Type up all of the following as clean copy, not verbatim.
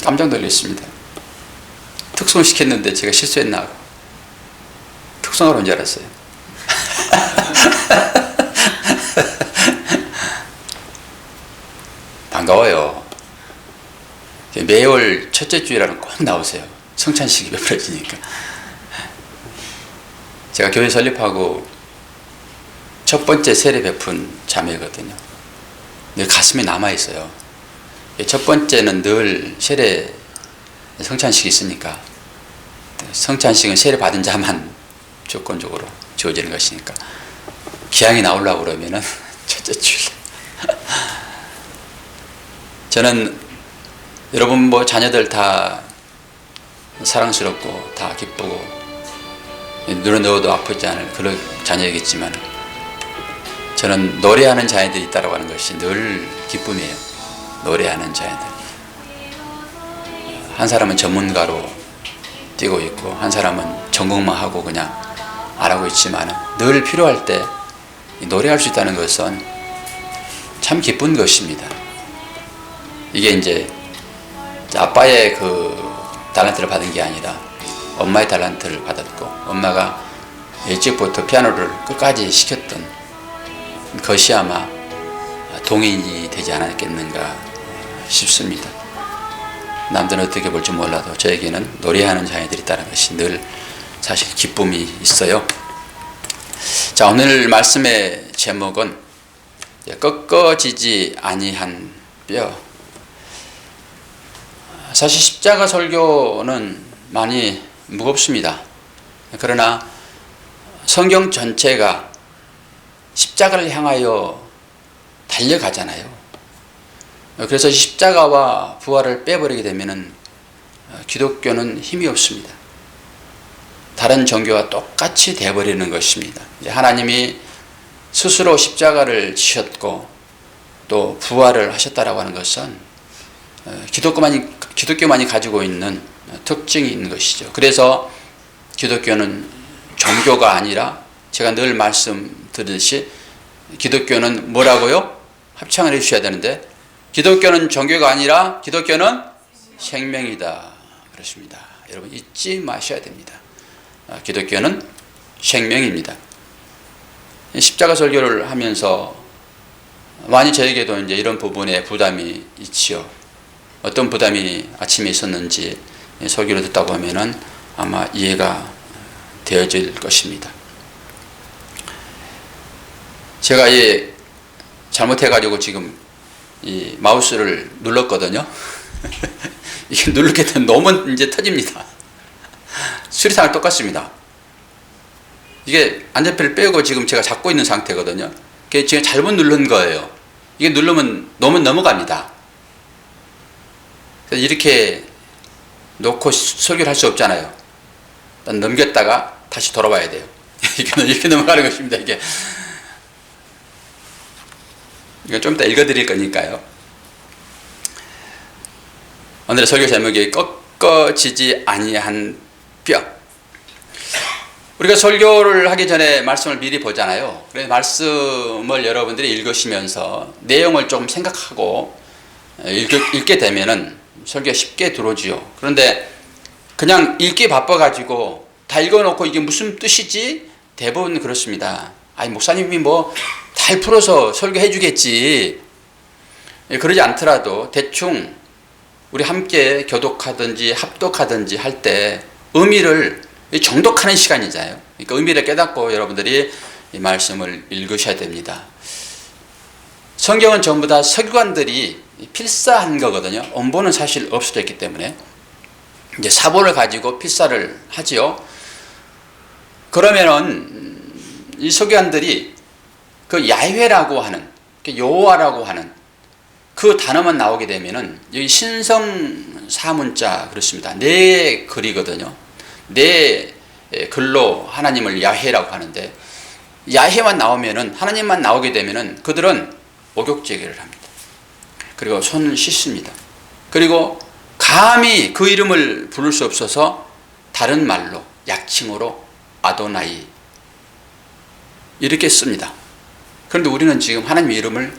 깜짝 놀랐습니다. 특송시켰는데 제가 실수했나 하고 특송하러 온 줄 알았어요. 반가워요. 매월 첫째 주일에는 꼭 나오세요. 성찬식이 베풀어지니까. 제가 교회 설립하고 첫 번째 세례 베푼 자매거든요. 늘 가슴에 남아있어요. 첫 번째는 늘 세례 성찬식이 있으니까, 성찬식은 세례 받은 자만 조건적으로 주어지는 것이니까 기왕이 나오려고 그러면은 첫째 주일. 저는 여러분 뭐 자녀들 다 사랑스럽고 다 기쁘고 눈에 넣어도 아프지 않을 그런 자녀이겠지만, 저는 노래하는 자녀들이 있다고 하는 것이 늘 기쁨이에요. 노래하는 자녀들. 한 사람은 전문가로 뛰고 있고 한 사람은 전공만 하고 그냥 안 하고 있지만, 늘 필요할 때 노래할 수 있다는 것은 참 기쁜 것입니다. 이게 이제 아빠의 그 달란트를 받은 게 아니라 엄마의 달란트를 받았고, 엄마가 일찍부터 피아노를 끝까지 시켰던 것이 아마 동인이 되지 않았겠는가 싶습니다. 남들은 어떻게 볼지 몰라도 저에게는 노래하는 자녀들이 있다는 것이 늘 사실 기쁨이 있어요. 자, 오늘 말씀의 제목은 꺾어지지 아니한 뼈. 사실 십자가 설교는 많이 무겁습니다. 그러나 성경 전체가 십자가를 향하여 달려가잖아요. 그래서 십자가와 부활을 빼버리게 되면 기독교는 힘이 없습니다. 다른 종교와 똑같이 되어버리는 것입니다. 하나님이 스스로 십자가를 지셨고 또 부활을 하셨다라고 하는 것은 기독교만이 가지고 있는 특징이 있는 것이죠. 그래서 기독교는 종교가 아니라, 제가 늘 말씀드리듯이 기독교는 뭐라고요? 합창을 해주셔야 되는데, 기독교는 종교가 아니라 기독교는 생명이다. 그렇습니다. 여러분 잊지 마셔야 됩니다. 기독교는 생명입니다. 십자가 설교를 하면서 많이 저에게도 이제 이런 부분에 부담이 있지요. 어떤 부담이 아침에 있었는지 설교를 듣다 보면은 아마 이해가 되어질 것입니다. 제가 잘못해가지고 지금 이 마우스를 눌렀거든요. 이게 누르게 되면 너무 이제 터집니다. 수리상을 똑같습니다. 이게 안전피를 빼고 지금 제가 잡고 있는 상태거든요. 그게 지금 잘못 누른 거예요. 이게 누르면 너무 넘어갑니다. 이렇게 놓고 설교를 할 수 없잖아요. 일단 넘겼다가 다시 돌아와야 돼요. 이렇게 넘어가는 것입니다. 이게 좀 이따 읽어드릴 거니까요. 오늘의 설교 제목이 꺾어지지 아니한 뼈. 우리가 설교를 하기 전에 말씀을 미리 보잖아요. 그래서 말씀을 여러분들이 읽으시면서 내용을 좀 생각하고 읽게 되면은 설교가 쉽게 들어오지요. 그런데 그냥 읽기 바빠가지고 다 읽어놓고 이게 무슨 뜻이지? 대부분 그렇습니다. 아니, 목사님이 뭐 잘 풀어서 설교해 주겠지. 그러지 않더라도 대충 우리 함께 교독하든지 합독하든지 할 때 의미를 정독하는 시간이잖아요. 그러니까 의미를 깨닫고 여러분들이 이 말씀을 읽으셔야 됩니다. 성경은 전부 다 서기관들이 필사한 거거든요. 원본은 사실 없어졌기 때문에 이제 사본을 가지고 필사를 하지요. 그러면은 이 서기관들이 그 야훼라고 하는, 여호와라고 하는 그 단어만 나오게 되면은 여기 신성 사문자 그렇습니다. 네 글이거든요. 네 글로 하나님을 야훼라고 하는데, 야훼만 나오면은, 하나님만 나오게 되면은 그들은 목욕제기를 합니다. 그리고 손을 씻습니다. 그리고 감히 그 이름을 부를 수 없어서 다른 말로, 약칭으로 아도나이 이렇게 씁니다. 그런데 우리는 지금 하나님의 이름을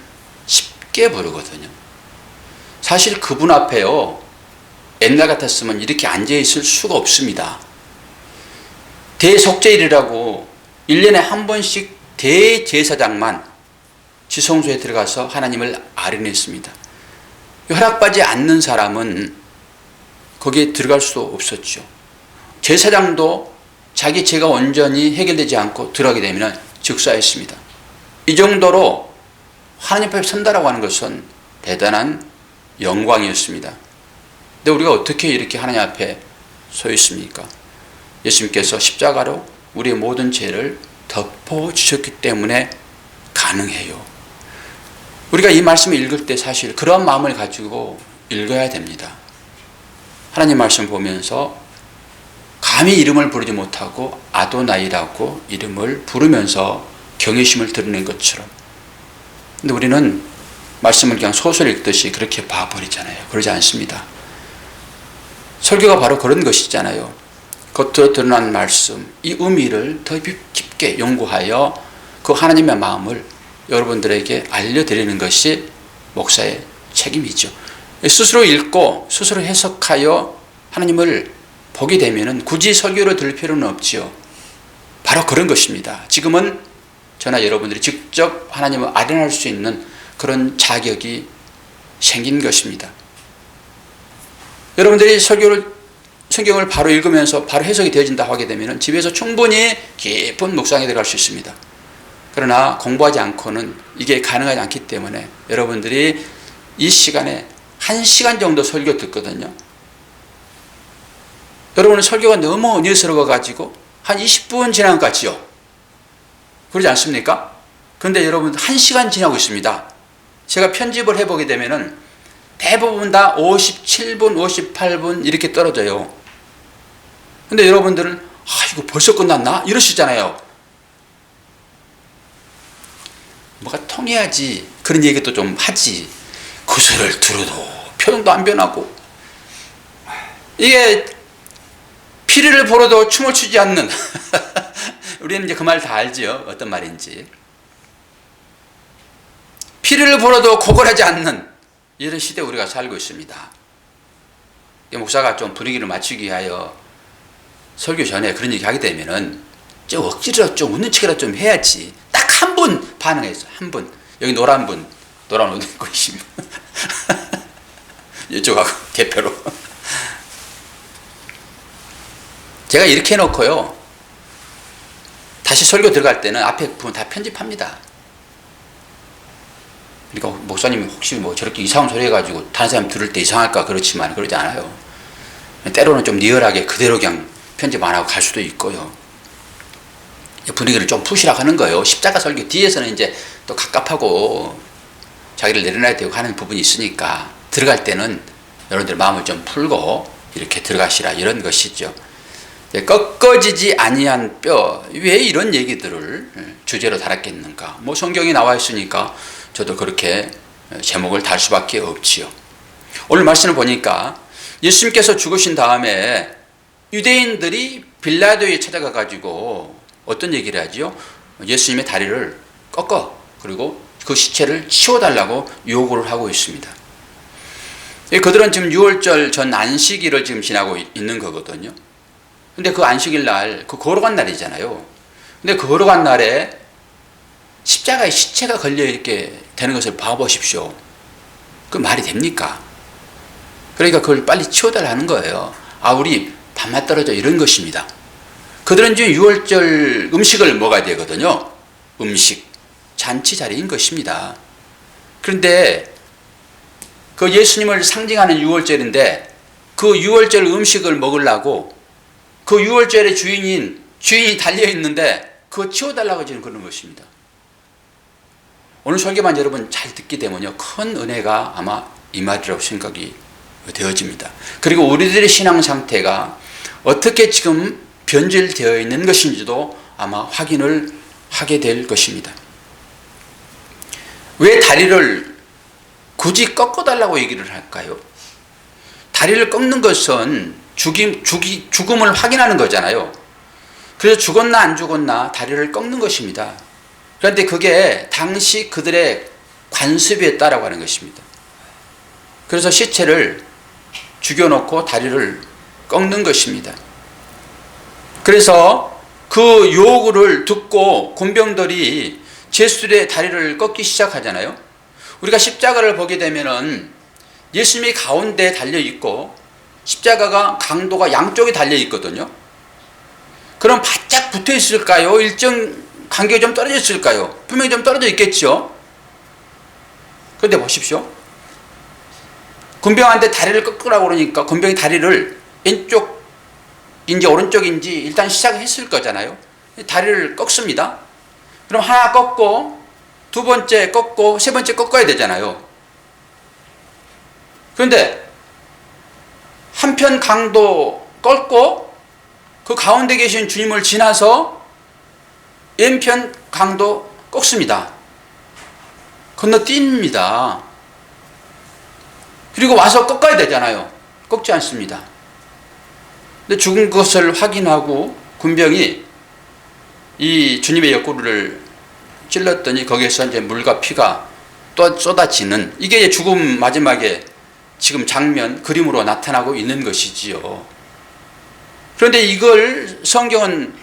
쉽게 부르거든요. 사실 그분 앞에요, 옛날 같았으면 이렇게 앉아있을 수가 없습니다. 대속죄일이라고 1년에 한 번씩 대제사장만 지성소에 들어가서 하나님을 아뢰냈습니다. 허락받지 않는 사람은 거기에 들어갈 수 없었죠. 제사장도 자기 죄가 온전히 해결되지 않고 들어가게 되면 즉사했습니다. 이 정도로 하나님 앞에 선다라고 하는 것은 대단한 영광이었습니다. 근데 우리가 어떻게 이렇게 하나님 앞에 서 있습니까? 예수님께서 십자가로 우리의 모든 죄를 덮어주셨기 때문에 가능해요. 우리가 이 말씀을 읽을 때 사실 그런 마음을 가지고 읽어야 됩니다. 하나님 말씀 보면서 감히 이름을 부르지 못하고 아도나이라고 이름을 부르면서 경외심을 드러낸 것처럼. 근데 우리는 말씀을 그냥 소설 읽듯이 그렇게 봐버리잖아요. 그러지 않습니다. 설교가 바로 그런 것이잖아요. 겉으로 드러난 말씀, 이 의미를 더 깊게 연구하여 그 하나님의 마음을 여러분들에게 알려드리는 것이 목사의 책임이죠. 스스로 읽고 스스로 해석하여 하나님을 보게 되면 굳이 설교를 들을 필요는 없지요. 바로 그런 것입니다. 지금은 저나 여러분들이 직접 하나님을 아련할 수 있는 그런 자격이 생긴 것입니다. 여러분들이 성경을 바로 읽으면서 바로 해석이 되어진다 하게 되면 집에서 충분히 깊은 묵상에 들어갈 수 있습니다. 그러나 공부하지 않고는 이게 가능하지 않기 때문에 여러분들이 이 시간에 1시간 정도 설교 듣거든요. 여러분은 설교가 너무 은혜스러워 가지고 한 20분 지난 것 같지요? 그러지 않습니까? 그런데 여러분 1시간 지나고 있습니다. 제가 편집을 해보게 되면은 대부분 다 57분, 58분 이렇게 떨어져요. 근데 여러분들은 이거 벌써 끝났나? 이러시잖아요. 뭐가 통해야지 그런 얘기도 좀 하지. 구설을 들어도 표정도 안 변하고 이게 피리를 보러도 춤을 추지 않는 우리는 이제 그 말 다 알지요. 어떤 말인지. 피리를 보러도 고걸하지 않는 이런 시대에 우리가 살고 있습니다. 목사가 좀 분위기를 맞추기 위하여 설교 전에 그런 얘기 하게 되면은 좀 억지로 좀 웃는 척이라도 좀 해야지. 딱 한 분 반응했어. 한 분. 여기 노란 분. 노란 옷 입고 계신 분. 이쪽하고 대표로. 제가 이렇게 해놓고요. 다시 설교 들어갈 때는 앞에 부분 다 편집합니다. 그러니까 목사님이 혹시 뭐 저렇게 이상한 소리 해가지고 다른 사람 들을 때 이상할까 그렇지만 그러지 않아요. 때로는 좀 리얼하게 그대로 그냥 편집 안 하고 갈 수도 있고요. 분위기를 좀 푸시라고 하는 거예요. 십자가 설교 뒤에서는 이제 또 갑갑하고 자기를 내려놔야 되고 하는 부분이 있으니까 들어갈 때는 여러분들 마음을 좀 풀고 이렇게 들어가시라 이런 것이죠. 꺾어지지 아니한 뼈, 왜 이런 얘기들을 주제로 달았겠는가? 뭐 성경이 나와 있으니까 저도 그렇게 제목을 달 수밖에 없지요. 오늘 말씀을 보니까 예수님께서 죽으신 다음에 유대인들이 빌라도에 찾아가 가지고 어떤 얘기를 하지요? 예수님의 다리를 꺾어 그리고 그 시체를 치워달라고 요구를 하고 있습니다. 그들은 지금 6월절 전 안식일을 지금 지나고 있는 거거든요. 근데 그 안식일 날, 그 걸어간 날이잖아요. 근데 그 걸어간 날에 십자가에 시체가 걸려 이렇게 되는 것을 봐보십시오. 그 말이 됩니까? 그러니까 그걸 빨리 치워달라는 거예요. 우리 밥맛 떨어져 이런 것입니다. 그들은 지금 6월절 음식을 먹어야 되거든요. 음식, 잔치 자리인 것입니다. 그런데 그 예수님을 상징하는 6월절인데 그 6월절 음식을 먹으려고 그 6월절의 주인이 달려있는데 그거 치워달라고 지금 그러는 것입니다. 오늘 설교만 여러분 잘 듣게 되면요. 큰 은혜가 아마 이 말이라고 생각이 되어집니다. 그리고 우리들의 신앙 상태가 어떻게 지금 변질되어 있는 것인지도 아마 확인을 하게 될 것입니다. 왜 다리를 굳이 꺾어달라고 얘기를 할까요? 다리를 꺾는 것은 죽음을 확인하는 거잖아요. 그래서 죽었나 안 죽었나 다리를 꺾는 것입니다. 그런데 그게 당시 그들의 관습이었다라고 하는 것입니다. 그래서 시체를 죽여놓고 다리를 꺾는 것입니다. 그래서 그 요구를 듣고 군병들이 제술의 다리를 꺾기 시작하잖아요. 우리가 십자가를 보게 되면은 예수님이 가운데에 달려있고 십자가가 강도가 양쪽에 달려있거든요. 그럼 바짝 붙어 있을까요? 일정 간격이 좀 떨어져 있을까요? 분명히 좀 떨어져 있겠죠. 그런데 보십시오. 군병한테 다리를 꺾으라고 그러니까 군병이 다리를 왼쪽인지 오른쪽인지 일단 시작했을 거잖아요. 다리를 꺾습니다. 그럼 하나 꺾고 두 번째 꺾고 세 번째 꺾어야 되잖아요. 그런데 한편 강도 꺾고 그 가운데 계신 주님을 지나서 왼편 강도 꺾습니다. 건너뜁니다. 그리고 와서 꺾어야 되잖아요. 꺾지 않습니다. 근데 죽은 것을 확인하고 군병이 이 주님의 옆구리를 찔렀더니 거기에서 이제 물과 피가 또 쏟아지는, 이게 죽음 마지막에 지금 장면, 그림으로 나타나고 있는 것이지요. 그런데 이걸 성경은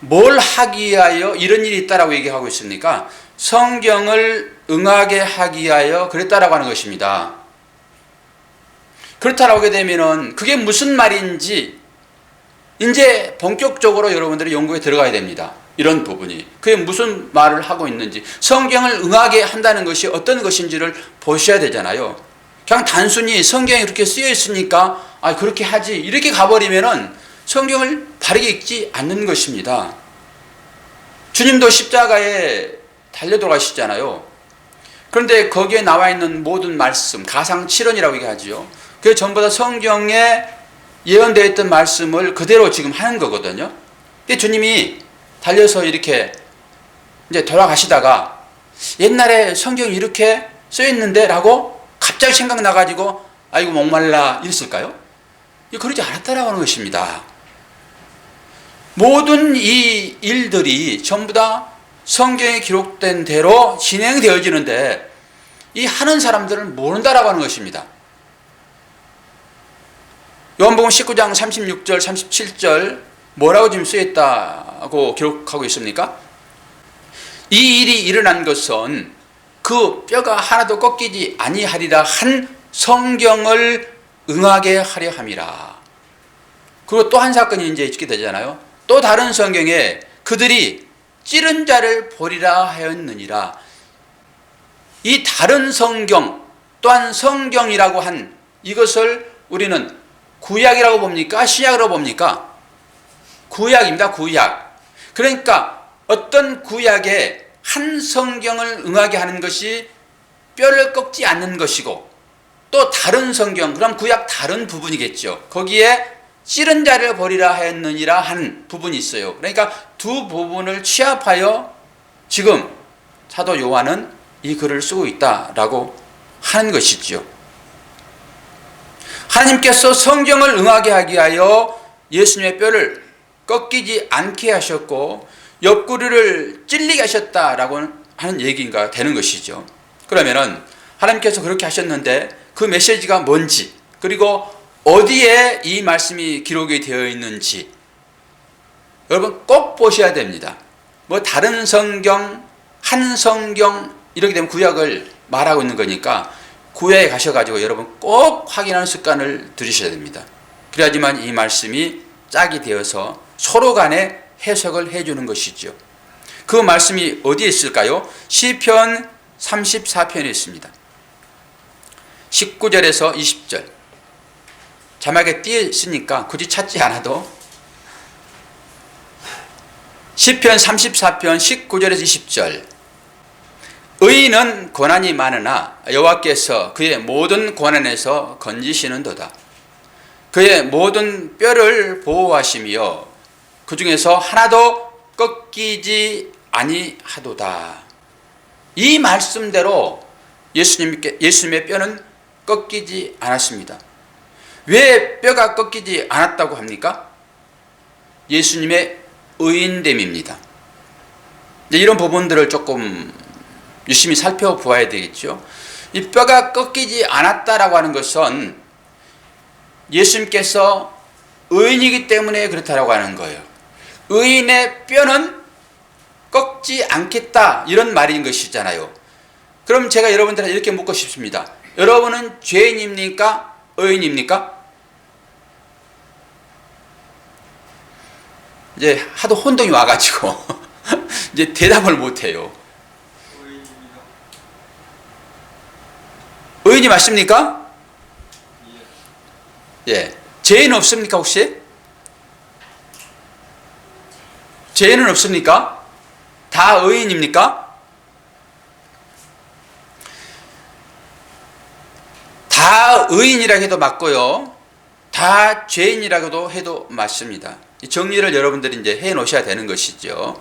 뭘 하기 위하여 이런 일이 있다라고 얘기하고 있습니까? 성경을 응하게 하기 위하여 그랬다라고 하는 것입니다. 그렇다라고 하게 되면은 그게 무슨 말인지 이제 본격적으로 여러분들이 연구에 들어가야 됩니다. 이런 부분이 그게 무슨 말을 하고 있는지, 성경을 응하게 한다는 것이 어떤 것인지를 보셔야 되잖아요. 그냥 단순히 성경에 그렇게 쓰여 있으니까 그렇게 하지 이렇게 가버리면은 성경을 바르게 읽지 않는 것입니다. 주님도 십자가에 달려 돌아가시잖아요. 그런데 거기에 나와 있는 모든 말씀, 가상칠언이라고 얘기하죠. 그게 전부 다 성경에 예언되어 있던 말씀을 그대로 지금 하는 거거든요. 근데 주님이 달려서 이렇게 이제 돌아가시다가 옛날에 성경이 이렇게 써 있는데 라고 갑자기 생각나가지고 아이고 목말라 이랬을까요? 그러지 않았다라고 하는 것입니다. 모든 이 일들이 전부 다 성경에 기록된 대로 진행되어지는데 이 하는 사람들은 모른다라고 하는 것입니다. 요한복음 19장 36절 37절 뭐라고 지금 쓰여있다고 기록하고 있습니까? 이 일이 일어난 것은 그 뼈가 하나도 꺾이지 아니하리라 한 성경을 응하게 하려 함이라. 그리고 또 한 사건이 이제 있게 되잖아요. 또 다른 성경에 그들이 찌른 자를 보리라 하였느니라. 이 다른 성경 또한 성경이라고 한 이것을 우리는 구약이라고 봅니까? 신약이라고 봅니까? 구약입니다. 구약. 그러니까 어떤 구약에 한 성경을 응하게 하는 것이 뼈를 꺾지 않는 것이고, 또 다른 성경, 그럼 구약 다른 부분이겠죠. 거기에 찌른 자를 버리라 하였느니라 한 부분이 있어요. 그러니까 두 부분을 취합하여 지금 사도 요한은 이 글을 쓰고 있다라고 하는 것이죠. 하나님께서 성경을 응하게 하기 위하여 예수님의 뼈를 꺾이지 않게 하셨고 옆구리를 찔리게 하셨다라고 하는 얘기가 되는 것이죠. 그러면은 하나님께서 그렇게 하셨는데 그 메시지가 뭔지, 그리고 어디에 이 말씀이 기록이 되어 있는지 여러분 꼭 보셔야 됩니다. 뭐 다른 성경, 한 성경 이렇게 되면 구약을 말하고 있는 거니까 구약에 가셔가지고 여러분 꼭 확인하는 습관을 들이셔야 됩니다. 그래야지만 이 말씀이 짝이 되어서 서로 간에 해석을 해주는 것이죠. 그 말씀이 어디에 있을까요? 시편 34편에 있습니다. 19절에서 20절. 자막에 띄어 있으니까 굳이 찾지 않아도 시편 34편 19절에서 20절. 의인은 고난이 많으나 여호와께서 그의 모든 고난에서 건지시는도다. 그의 모든 뼈를 보호하시며 그 중에서 하나도 꺾이지 아니하도다. 이 말씀대로 예수님의 뼈는 꺾이지 않았습니다. 왜 뼈가 꺾이지 않았다고 합니까? 예수님의 의인됨입니다. 이런 부분들을 조금 유심히 살펴보아야 되겠죠. 이 뼈가 꺾이지 않았다라고 하는 것은 예수님께서 의인이기 때문에 그렇다라고 하는 거예요. 의인의 뼈는 꺾지 않겠다, 이런 말인 것이잖아요. 그럼 제가 여러분들한테 이렇게 묻고 싶습니다. 여러분은 죄인입니까? 의인입니까? 이제 하도 혼동이 와가지고 이제 대답을 못해요. 의인이 맞습니까? 예. 죄인 없습니까, 혹시? 죄인은 없습니까? 다 의인입니까? 다 의인이라 해도 맞고요. 다 죄인이라고도 해도 맞습니다. 이 정리를 여러분들이 이제 해 놓으셔야 되는 것이죠.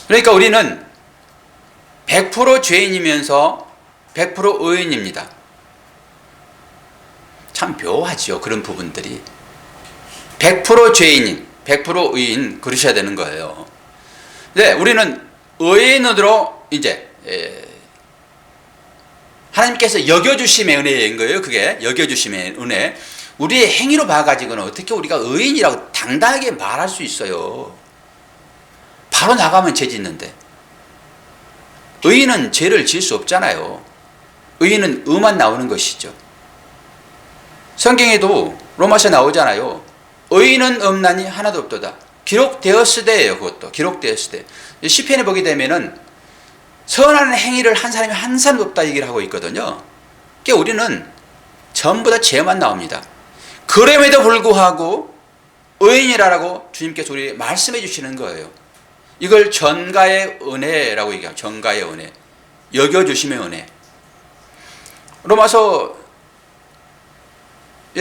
그러니까 우리는 100% 죄인이면서 100% 의인입니다. 참 묘하죠, 그런 부분들이. 100% 죄인인, 100% 의인, 그러셔야 되는 거예요. 네, 우리는 의인으로 이제 하나님께서 여겨주심의 은혜인 거예요. 그게 여겨주심의 은혜. 우리의 행위로 봐가지고는 어떻게 우리가 의인이라고 당당하게 말할 수 있어요. 바로 나가면 죄 짓는데. 의인은 죄를 지을 수 없잖아요. 의인은 의만 나오는 것이죠. 성경에도 로마서 나오잖아요. 의인은 없나니 하나도 없도다. 기록되었으되예요. 그것도 기록되었으되. 시편에 보게 되면은 선한 행위를 한 사람이 한 사람도 없다 얘기를 하고 있거든요. 그러니까 우리는 전부 다 죄만 나옵니다. 그럼에도 불구하고 의인이라고 주님께서 우리 말씀해 주시는 거예요. 이걸 전가의 은혜라고 얘기해요. 전가의 은혜. 여겨주심의 은혜. 로마서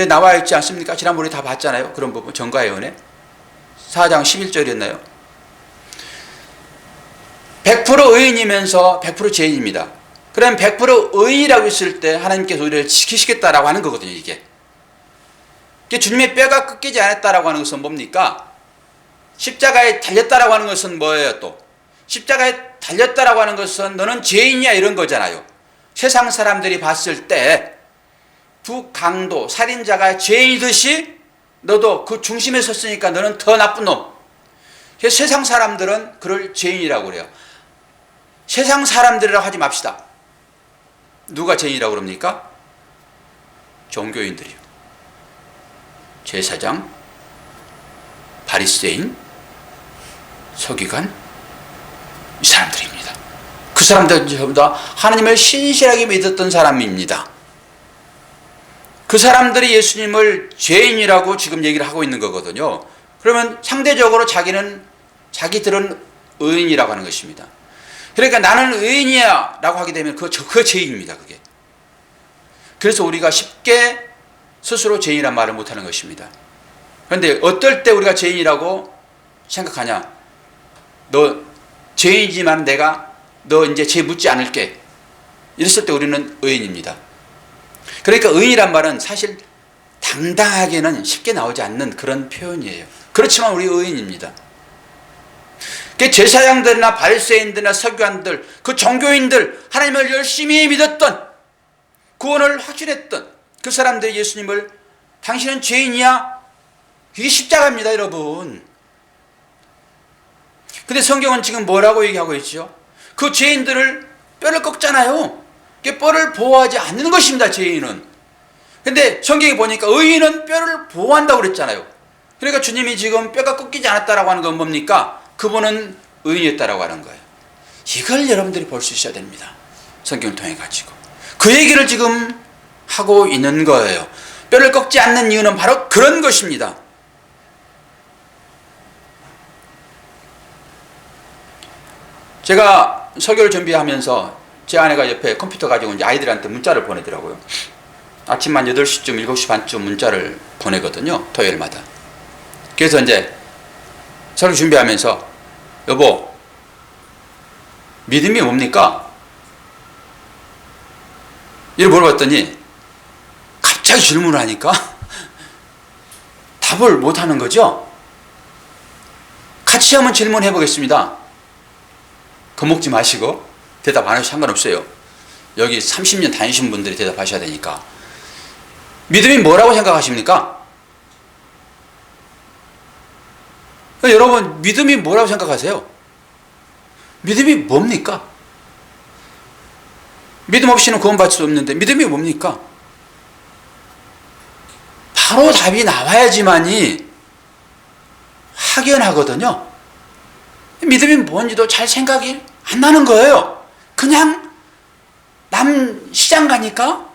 나와 있지 않습니까? 지난번에 다 봤잖아요. 그런 부분. 전가의 은혜. 4장 11절이었나요? 100% 의인이면서 100% 죄인입니다. 그럼 100% 의인이라고 했을 때 하나님께서 우리를 지키시겠다라고 하는 거거든요, 이게. 주님의 뼈가 꺾이지 않았다라고 하는 것은 뭡니까? 십자가에 달렸다라고 하는 것은 뭐예요, 또? 십자가에 달렸다라고 하는 것은 너는 죄인이야, 이런 거잖아요. 세상 사람들이 봤을 때 두 강도, 살인자가 죄인이듯이 너도 그 중심에 섰으니까 너는 더 나쁜 놈. 그래서 세상 사람들은 그를 죄인이라고 그래요. 세상 사람들이라고 하지 맙시다. 누가 죄인이라고 그럽니까? 종교인들이요. 제사장, 바리새인, 서기관, 이 사람들입니다. 그 사람들은 전부 다 하나님을 신실하게 믿었던 사람입니다. 그 사람들이 예수님을 죄인이라고 지금 얘기를 하고 있는 거거든요. 그러면 상대적으로 자기들은 의인이라고 하는 것입니다. 그러니까 나는 의인이야 라고 하게 되면 그 죄인입니다. 그게. 그래서 우리가 쉽게 스스로 죄인이란 말을 못하는 것입니다. 그런데 어떨 때 우리가 죄인이라고 생각하냐? 너 죄인이지만 내가 너 이제 죄 묻지 않을게. 이랬을 때 우리는 의인입니다. 그러니까 의인이란 말은 사실 당당하게는 쉽게 나오지 않는 그런 표현이에요. 그렇지만 우리 의인입니다. 제사장들이나 바리새인들이나 서기관들, 그 종교인들, 하나님을 열심히 믿었던, 구원을 확신했던 그 사람들이 예수님을 당신은 죄인이야? 이게 십자가입니다, 여러분. 근데 성경은 지금 뭐라고 얘기하고 있죠? 그 죄인들을 뼈를 꺾잖아요. 뼈를 보호하지 않는 것입니다, 죄인은. 근데 성경에 보니까 의인은 뼈를 보호한다고 그랬잖아요. 그러니까 주님이 지금 뼈가 꺾이지 않았다라고 하는 건 뭡니까? 그분은 의인이었다라고 하는 거예요. 이걸 여러분들이 볼 수 있어야 됩니다. 성경을 통해 가지고. 그 얘기를 지금 하고 있는 거예요. 뼈를 꺾지 않는 이유는 바로 그런 것입니다. 제가 설교를 준비하면서 제 아내가 옆에 컴퓨터 가지고 이제 아이들한테 문자를 보내더라고요. 아침 한 8시쯤, 7시 반쯤 문자를 보내거든요. 토요일마다. 그래서 이제 설교 준비하면서 여보, 믿음이 뭡니까? 이렇게 물어봤더니 갑자기 질문을 하니까 답을 못하는 거죠. 같이 한번 질문해 보겠습니다. 겁먹지 마시고 대답 안 해도 상관없어요. 여기 30년 다니신 분들이 대답하셔야 되니까. 믿음이 뭐라고 생각하십니까? 여러분, 믿음이 뭐라고 생각하세요? 믿음이 뭡니까? 믿음 없이는 구원받을 수 없는데 믿음이 뭡니까? 바로 답이 나와야지만이 확연하거든요. 믿음이 뭔지도 잘 생각이 안 나는 거예요. 그냥 남 시장 가니까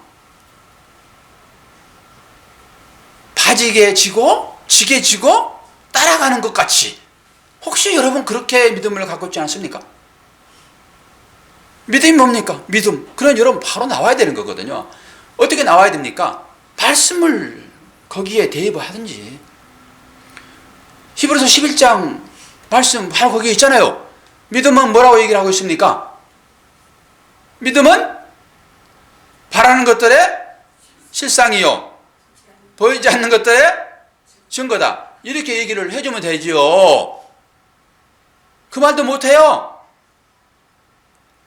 바지게 지고 지게 지고 따라가는 것 같이. 혹시 여러분 그렇게 믿음을 갖고 있지 않습니까? 믿음이 뭡니까? 믿음. 그럼 여러분 바로 나와야 되는 거거든요. 어떻게 나와야 됩니까? 말씀을 거기에 대입을 하든지. 히브리서 11장 말씀 바로 거기에 있잖아요. 믿음은 뭐라고 얘기를 하고 있습니까? 믿음은 바라는 것들의 실상이요 보이지 않는 것들의 증거다. 이렇게 얘기를 해주면 되지요. 그 말도 못해요.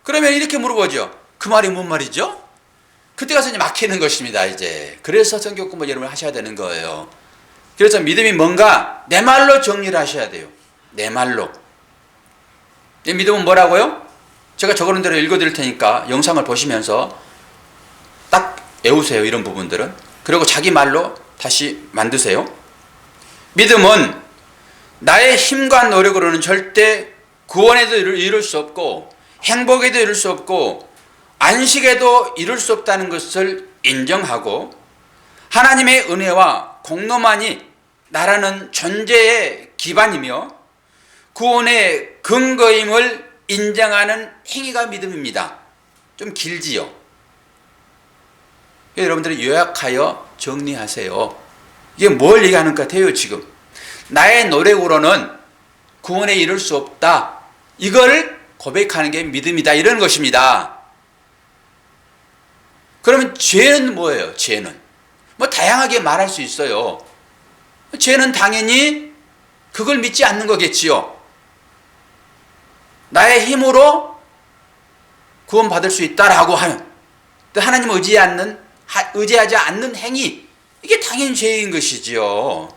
그러면 이렇게 물어보죠. 그 말이 뭔 말이죠? 그때 가서 이제 막히는 것입니다. 이제 그래서 성경 공부 여러분 하셔야 되는 거예요. 그래서 믿음이 뭔가 내 말로 정리를 하셔야 돼요. 내 말로. 믿음은 뭐라고요? 제가 적어놓은 대로 읽어드릴 테니까 영상을 보시면서 딱 외우세요. 이런 부분들은. 그리고 자기 말로 다시 만드세요. 믿음은 나의 힘과 노력으로는 절대 구원에도 이룰 수 없고 행복에도 이룰 수 없고 안식에도 이룰 수 없다는 것을 인정하고 하나님의 은혜와 공로만이 나라는 존재의 기반이며 구원의 근거임을 인정하는 행위가 믿음입니다. 좀 길지요. 여러분들이 요약하여 정리하세요. 이게 뭘 얘기하는 것 같아요 지금. 나의 노력으로는 구원에 이룰 수 없다. 이걸 고백하는 게 믿음이다. 이런 것입니다. 그러면 죄는 뭐예요? 죄는 뭐 다양하게 말할 수 있어요. 죄는 당연히 그걸 믿지 않는 거겠지요. 나의 힘으로 구원받을 수 있다라고 하는 하나님을 의지하지 않는 행위, 이게 당연히 죄인 것이지요.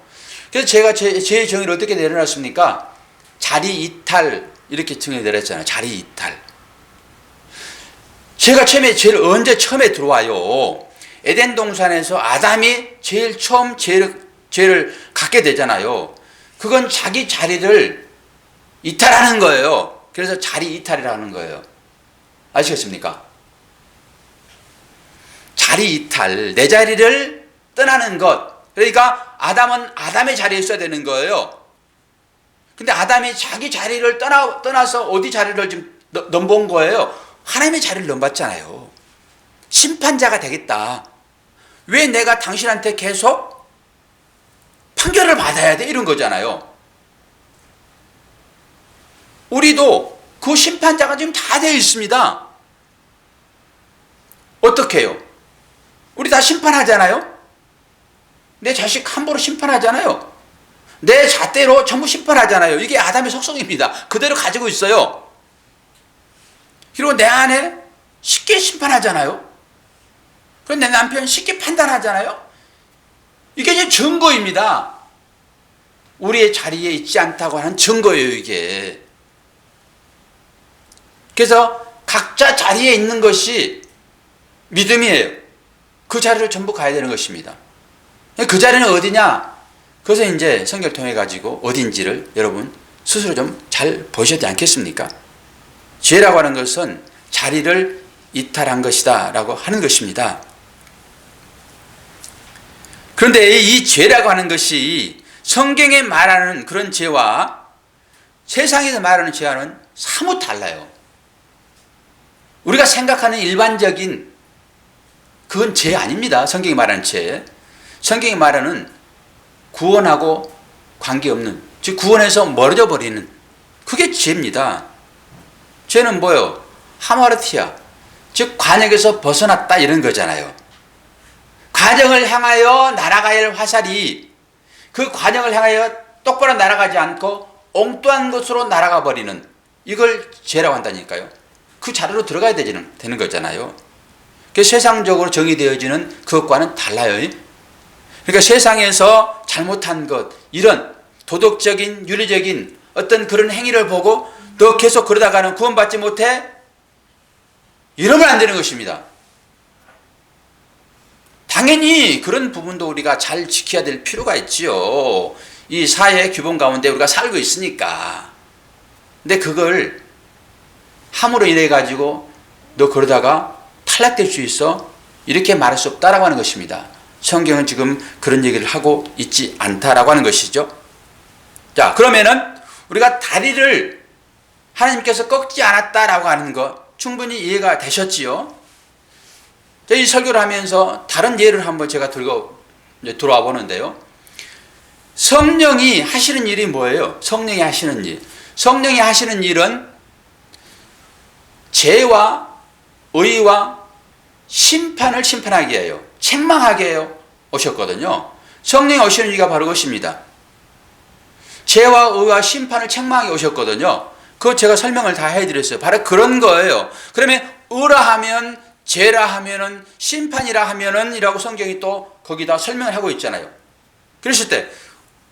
그래서 제가 죄의 정의를 어떻게 내려놨습니까? 자리 이탈 이렇게 정의 내렸잖아요. 자리 이탈. 제가 죄를 언제 처음에 들어와요? 에덴 동산에서 아담이 제일 처음 죄를 갖게 되잖아요. 그건 자기 자리를 이탈하는 거예요. 그래서 자리 이탈이라는 거예요. 아시겠습니까? 자리 이탈, 내 자리를 떠나는 것. 그러니까 아담은 아담의 자리에 있어야 되는 거예요. 근데 아담이 자기 자리를 떠나서 어디 자리를 좀 넘본 거예요? 하나님의 자리를 넘봤잖아요. 심판자가 되겠다. 왜 내가 당신한테 계속 판결을 받아야 돼? 이런 거잖아요. 우리도 그 심판자가 지금 다 되어 있습니다. 어떻게 해요? 우리 다 심판하잖아요. 내 자식 함부로 심판하잖아요. 내 잣대로 전부 심판하잖아요. 이게 아담의 속성입니다. 그대로 가지고 있어요. 그리고 내 아내 쉽게 심판하잖아요. 그리고 내 남편 쉽게 판단하잖아요. 이게 이제 증거입니다. 우리의 자리에 있지 않다고 하는 증거예요, 이게. 그래서 각자 자리에 있는 것이 믿음이에요. 그 자리를 전부 가야 되는 것입니다. 그 자리는 어디냐? 그래서 이제 성경을 통해 가지고 어딘지를 여러분 스스로 좀 잘 보셔야 되지 않겠습니까? 죄라고 하는 것은 자리를 이탈한 것이다 라고 하는 것입니다. 그런데 이 죄라고 하는 것이 성경에 말하는 그런 죄와 세상에서 말하는 죄와는 사뭇 달라요. 우리가 생각하는 일반적인 그건 죄 아닙니다. 성경이 말하는 죄. 성경이 말하는 구원하고 관계없는, 즉 구원에서 멀어져 버리는, 그게 죄입니다. 죄는 뭐요? 하마르티아, 즉 관역에서 벗어났다 이런 거잖아요. 관역을 향하여 날아가야 할 화살이 그 관역을 향하여 똑바로 날아가지 않고 엉뚱한 것으로 날아가 버리는, 이걸 죄라고 한다니까요. 그 자리로 들어가야 되는 거잖아요. 그 세상적으로 정의되어지는 그것과는 달라요. 그러니까 세상에서 잘못한 것, 이런 도덕적인, 윤리적인 어떤 그런 행위를 보고 너 계속 그러다가는 구원받지 못해? 이러면 안 되는 것입니다. 당연히 그런 부분도 우리가 잘 지켜야 될 필요가 있지요. 이 사회의 규범 가운데 우리가 살고 있으니까. 근데 그걸 함으로 인해 가지고 너 그러다가 탈락될 수 있어? 이렇게 말할 수 없다라고 하는 것입니다. 성경은 지금 그런 얘기를 하고 있지 않다라고 하는 것이죠. 자, 그러면은 우리가 다리를 하나님께서 꺾지 않았다라고 하는 것 충분히 이해가 되셨지요? 이 설교를 하면서 다른 예를 한번 제가 들고 들어와 보는데요. 성령이 하시는 일이 뭐예요? 성령이 하시는 일. 성령이 하시는 일은 죄와 의와 심판을 심판하게 해요. 책망하게 해요. 오셨거든요. 성령이 오시는 이유가 바로 그것입니다. 죄와 의와 심판을 책망하게 오셨거든요. 그거 제가 설명을 다 해드렸어요. 바로 그런 거예요. 그러면 의라 하면, 죄라 하면은, 심판이라 하면은 이라고 성경이 또 거기다 설명을 하고 있잖아요. 그랬을 때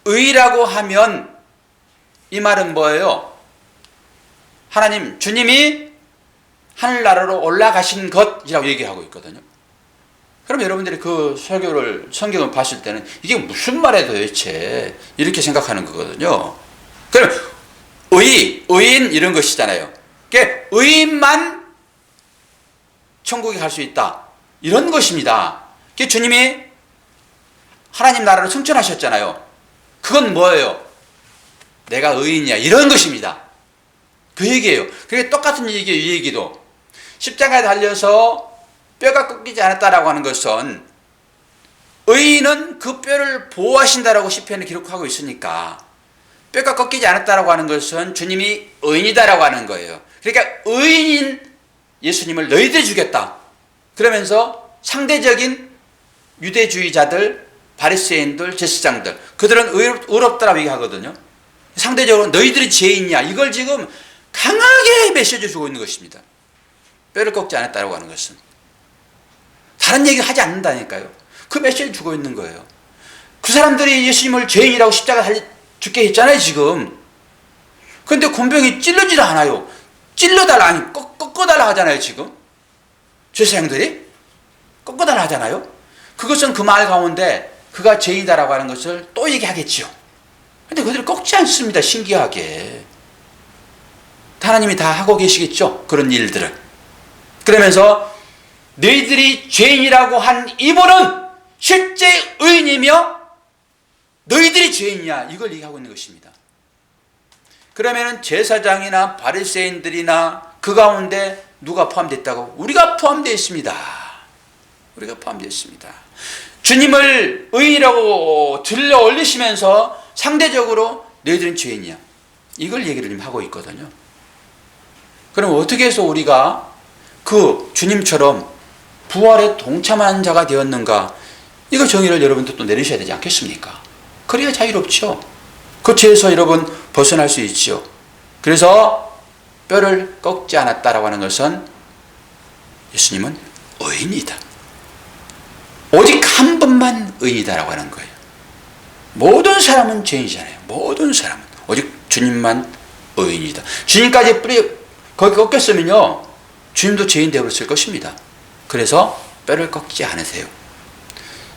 의라고 하면 이 말은 뭐예요? 하나님, 주님이 하늘나라로 올라가신 것이라고 얘기하고 있거든요. 그럼 여러분들이 그 설교를, 성경을 봤을 때는 이게 무슨 말이야 도대체 이렇게 생각하는 거거든요. 그럼 의인 이런 것이잖아요. 그러니까 의인만 천국에 갈 수 있다 이런 것입니다. 그러니까 주님이 하나님 나라로 승천하셨잖아요. 그건 뭐예요? 내가 의인이야 이런 것입니다. 그 얘기예요. 그게 똑같은 얘기예요. 이 얘기도 십자가에 달려서 뼈가 꺾이지 않았다라고 하는 것은 의인은 그 뼈를 보호하신다라고 시편에 기록하고 있으니까 뼈가 꺾이지 않았다라고 하는 것은 주님이 의인이다라고 하는 거예요. 그러니까 의인인 예수님을 너희들이 주겠다. 그러면서 상대적인 유대주의자들, 바리새인들, 제사장들 그들은 의롭다라고 얘기하거든요. 상대적으로 너희들이 죄인이야. 이걸 지금 강하게 메시지 주고 있는 것입니다. 뼈를 꺾지 않았다라고 하는 것은 다른 얘기 하지 않는다니까요. 그 메시지를 주고 있는 거예요. 그 사람들이 예수님을 죄인이라고 십자가 죽게 했잖아요 지금. 그런데 곤병이 찔르지도 않아요. 찔러달라 아니 꺾어달라 하잖아요 지금. 제사장들이 꺾어달라 하잖아요. 그것은 그 말 가운데 그가 죄인이다라고 하는 것을 또 얘기하겠지요. 그런데 그들을 꺾지 않습니다. 신기하게. 하나님이 다 하고 계시겠죠 그런 일들을. 그러면서 너희들이 죄인이라고 한 이분은 실제 의인이며 너희들이 죄인이야 이걸 얘기하고 있는 것입니다. 그러면 제사장이나 바리새인들이나 그 가운데 누가 포함됐다고? 우리가 포함되어 있습니다. 우리가 포함되어 있습니다. 주님을 의인이라고 들려 올리시면서 상대적으로 너희들은 죄인이야 이걸 얘기를 지금 하고 있거든요. 그럼 어떻게 해서 우리가 그 주님처럼 부활에 동참한 자가 되었는가? 이거 정의를 여러분도 또 내리셔야 되지 않겠습니까? 그래야 자유롭죠. 그 죄에서 여러분 벗어날 수 있지요. 그래서 뼈를 꺾지 않았다라고 하는 것은 예수님은 의인이다. 오직 한 분만 의인이다라고 하는 거예요. 모든 사람은 죄인이잖아요. 모든 사람은. 오직 주님만 의인이다. 주님까지 거기 꺾였으면요. 주님도 죄인 되어버렸을 것입니다. 그래서 뼈를 꺾지 않으세요.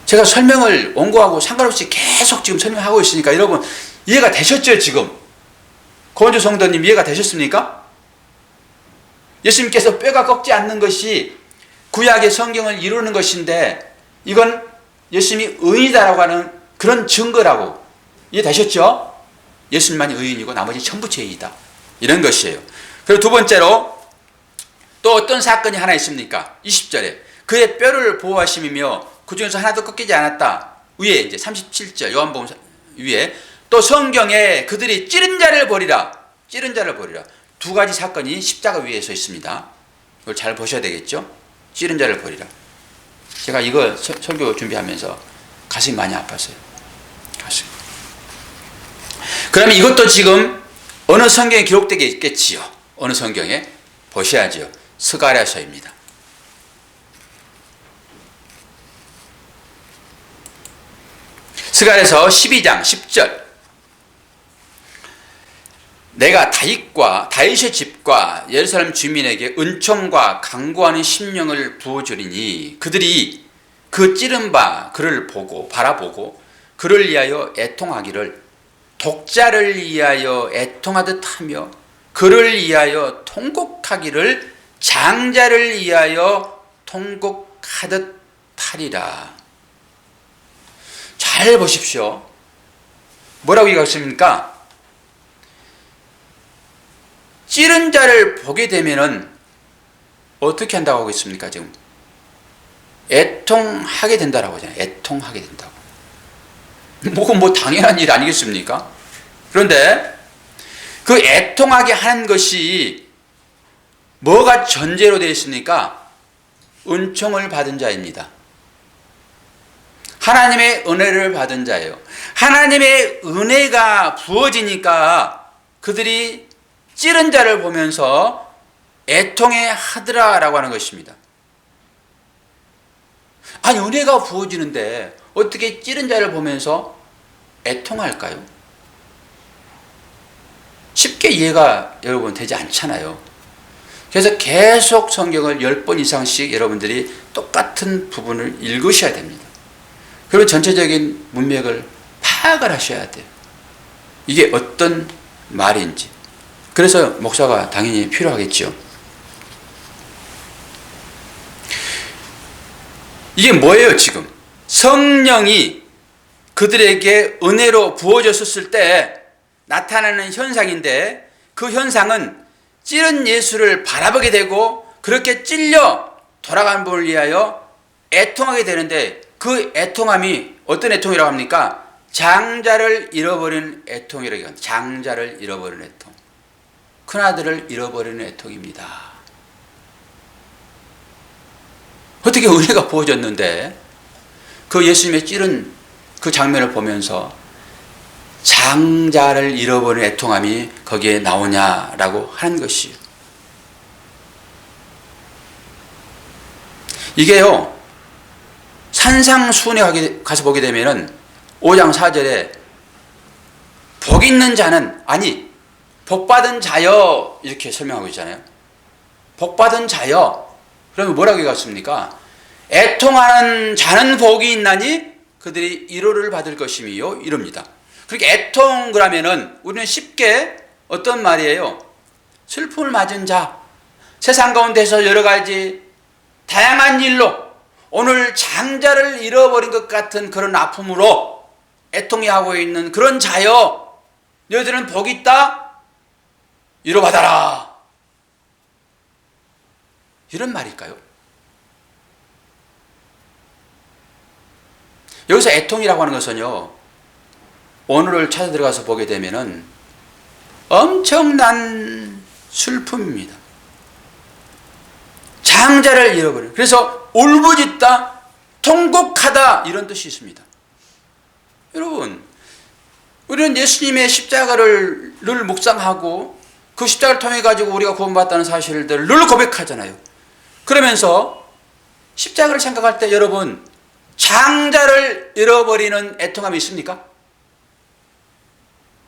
제가 설명을 원고하고 상관없이 계속 지금 설명하고 있으니까 여러분 이해가 되셨죠 지금? 고은주 성도님 이해가 되셨습니까? 예수님께서 뼈가 꺾지 않는 것이 구약의 성경을 이루는 것인데 이건 예수님이 의인이다라고 하는 그런 증거라고 이해되셨죠? 예수님만이 의인이고 나머지 전부 죄인이다 이런 것이에요. 그리고 두 번째로 또 어떤 사건이 하나 있습니까? 20절에 그의 뼈를 보호하심이며 그 중에서 하나도 꺾이지 않았다. 위에 이제 37절 요한복음 위에 또 성경에 그들이 찌른 자를 버리라. 찌른 자를 버리라. 두 가지 사건이 십자가 위에 서 있습니다. 이걸 잘 보셔야 되겠죠? 찌른 자를 버리라. 제가 이거 설교 준비하면서 가슴이 많이 아팠어요. 가슴. 그러면 이것도 지금 어느 성경에 기록되게 있겠지요? 어느 성경에? 보셔야지요. 스가랴서입니다. 스가랴서 12장 10절. 내가 다윗의 집과 예루살렘 주민에게 은총과 강구하는 심령을 부어주리니 그들이 그 찌른 바 그를 바라보고 그를 위하여 애통하기를 독자를 위하여 애통하듯 하며 그를 위하여 통곡하기를 장자를 위하여 통곡하듯 하리라. 잘 보십시오. 뭐라고 얘기하십니까? 찌른 자를 보게 되면은 어떻게 한다고 하고 있습니까? 지금 애통하게 된다라고 하잖아요. 애통하게 된다고. 뭐 당연한 일 아니겠습니까? 그런데 그 애통하게 하는 것이 뭐가 전제로 되어 있습니까? 은총을 받은 자입니다. 하나님의 은혜를 받은 자예요. 하나님의 은혜가 부어지니까 그들이 찌른 자를 보면서 애통해 하더라라고 하는 것입니다. 아니, 은혜가 부어지는데 어떻게 찌른 자를 보면서 애통할까요? 쉽게 이해가 여러분 되지 않잖아요. 그래서 계속 성경을 10번 이상씩 여러분들이 똑같은 부분을 읽으셔야 됩니다. 그리고 전체적인 문맥을 파악을 하셔야 돼요. 이게 어떤 말인지. 그래서 목사가 당연히 필요하겠죠. 이게 뭐예요, 지금? 성령이 그들에게 은혜로 부어졌을 때 나타나는 현상인데 그 현상은 찌른 예수를 바라보게 되고 그렇게 찔려 돌아간 분을 위하여 애통하게 되는데 그 애통함이 어떤 애통이라고 합니까? 장자를 잃어버린 애통이라고 합니다. 장자를 잃어버린 애통. 큰아들을 잃어버리는 애통입니다. 어떻게 은혜가 부어졌는데 그 예수님의 찌른 그 장면을 보면서 장자를 잃어버린 애통함이 거기에 나오냐라고 하는 것이에요. 이게요, 산상수훈에 가서 보게 되면은 5장 4절에 복 있는 자는, 아니 복받은 자여, 이렇게 설명하고 있잖아요. 복받은 자여. 그러면 뭐라고 얘기했습니까? 애통하는 자는 복이 있나니 그들이 위로를 받을 것임이요, 이럽니다. 그렇게 애통 그러면은 우리는 쉽게 어떤 말이에요? 슬픔을 맞은 자, 세상 가운데서 여러 가지 다양한 일로 오늘 장자를 잃어버린 것 같은 그런 아픔으로 애통해하고 있는 그런 자여, 너희들은 복이 있다, 위로받아라, 이런 말일까요? 여기서 애통이라고 하는 것은요, 오늘을 찾아 들어가서 보게 되면은 엄청난 슬픔입니다. 장자를 잃어버려. 그래서 울부짖다, 통곡하다, 이런 뜻이 있습니다. 여러분, 우리는 예수님의 십자가를 늘 묵상하고 그 십자가를 통해 가지고 우리가 구원받았다는 사실을 늘 고백하잖아요. 그러면서 십자가를 생각할 때 여러분, 장자를 잃어버리는 애통함이 있습니까?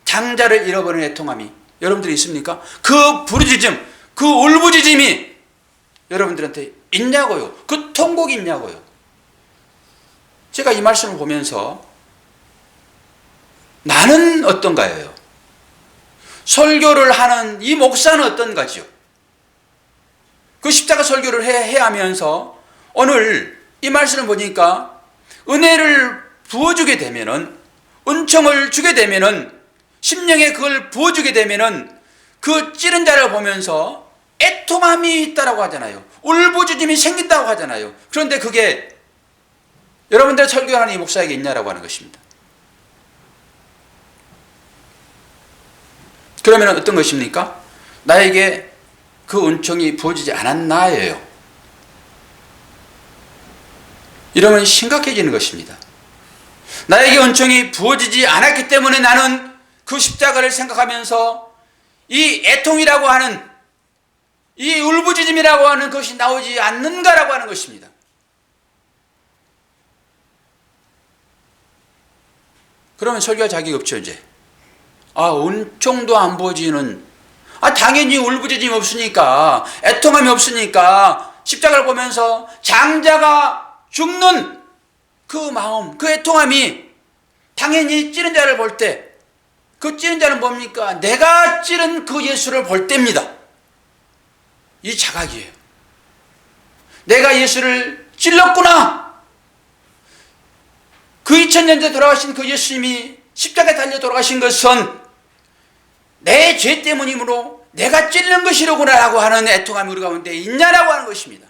장자를 잃어버리는 애통함이 여러분들이 있습니까? 그 부르짖음, 그 울부짖음이 여러분들한테 있냐고요? 그 통곡이 있냐고요? 제가 이 말씀을 보면서 나는 어떤가요? 설교를 하는 이 목사는 어떤가지요? 그 십자가 설교를 해야 하면서 오늘 이 말씀을 보니까 은혜를 부어주게 되면은, 은총을 주게 되면은, 심령에 그걸 부어주게 되면은 그 찌른 자를 보면서 애통함이 있다라고 하잖아요. 울부짖음이 생긴다고 하잖아요. 그런데 그게 여러분들 설교하는 이 목사에게 있냐라고 하는 것입니다. 그러면 어떤 것입니까? 나에게 그 은총이 부어지지 않았나예요. 이러면 심각해지는 것입니다. 나에게 은총이 부어지지 않았기 때문에 나는 그 십자가를 생각하면서 이 애통이라고 하는, 이 울부짖음이라고 하는 것이 나오지 않는가라고 하는 것입니다. 그러면 설교할 자격이 없죠 이제. 은총도 안 부어지는, 당연히 울부짖음이 없으니까, 애통함이 없으니까 십자가를 보면서 장자가 죽는 그 마음, 그 애통함이 당연히 찌른 자를 볼 때, 그 찌른 자는 뭡니까? 내가 찌른 그 예수를 볼 때입니다. 이 자각이에요. 내가 예수를 찔렀구나. 그 2000년 전 돌아가신 그 예수님이 십자가에 달려 돌아가신 것은 내 죄 때문이므로 내가 찔른 것이로구나 라고 하는 애통함이 우리 가운데 있냐라고 하는 것입니다.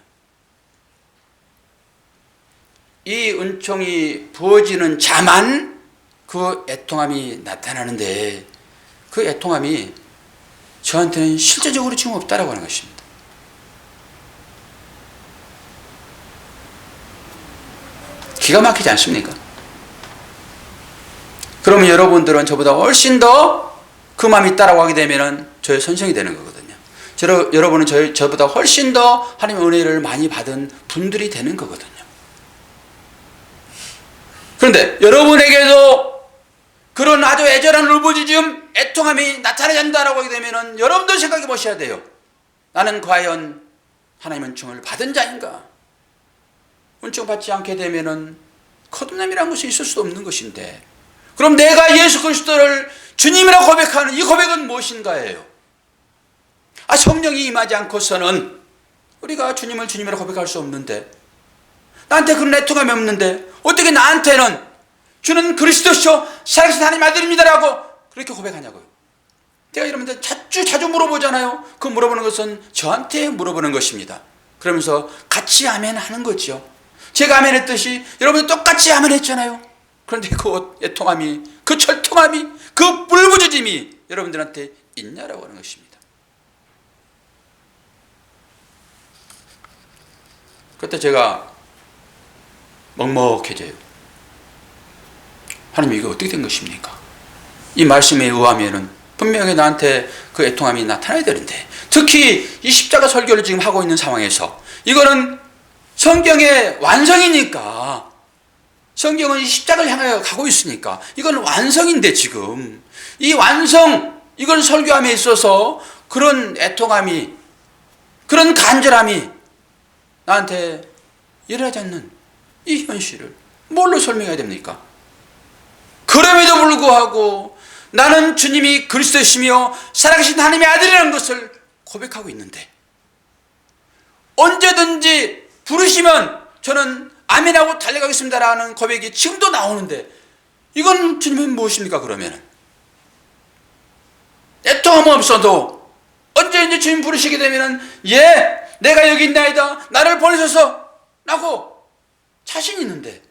이 은총이 부어지는 자만 그 애통함이 나타나는데, 그 애통함이 저한테는 실제적으로 지금 없다라고 하는 것입니다. 기가 막히지 않습니까? 그러면 여러분들은 저보다 훨씬 더 그 마음이 있다라고 하게 되면 저의 선생이 되는 거거든요. 여러분은 저보다 훨씬 더 하나님의 은혜를 많이 받은 분들이 되는 거거든요. 그런데 여러분에게도 그런 아주 애절한 울부짖음, 애통함이 나타나야 한다라고 하게 되면 여러분도 생각해 보셔야 돼요. 나는 과연 하나님의 은총을 받은 자인가? 은총 받지 않게 되면 거듭남이라는 것이 있을 수 없는 것인데, 그럼 내가 예수 그리스도를 주님이라고 고백하는 이 고백은 무엇인가예요? 성령이 임하지 않고서는 우리가 주님을 주님이라고 고백할 수 없는데, 나한테 그런 애통함이 없는데 어떻게 나한테는 주는 그리스도시요 살아계신 하나님 아들입니다라고 그렇게 고백하냐고요. 제가 여러분들 자주 물어보잖아요. 그 물어보는 것은 저한테 물어보는 것입니다. 그러면서 같이 아멘 하는 거죠. 제가 아멘 했듯이 여러분들 똑같이 아멘 했잖아요. 그런데 그 애통함이, 그 철통함이, 그 울부짖음이 여러분들한테 있냐라고 하는 것입니다. 그때 제가 먹먹해져요. 하나님, 이게 어떻게 된 것입니까? 이 말씀에 의하면은 분명히 나한테 그 애통함이 나타나야 되는데, 특히 이 십자가 설교를 지금 하고 있는 상황에서 이거는 성경의 완성이니까, 성경은 이 십자가를 향하여 가고 있으니까 이건 완성인데, 지금 이 완성, 이걸 설교함에 있어서 그런 애통함이, 그런 간절함이 나한테 일어나지 않는 이 현실을 뭘로 설명해야 됩니까? 그럼에도 불구하고 나는 주님이 그리스도시며 살아계신 하나님의 아들이라는 것을 고백하고 있는데, 언제든지 부르시면 저는 아멘하고 달려가겠습니다라는 고백이 지금도 나오는데, 이건 주님은 무엇입니까? 그러면 애통함 없어도 언제든지 주님 부르시게 되면 내가 여기 있나이다, 나를 보내셔서 라고 자신 있는데,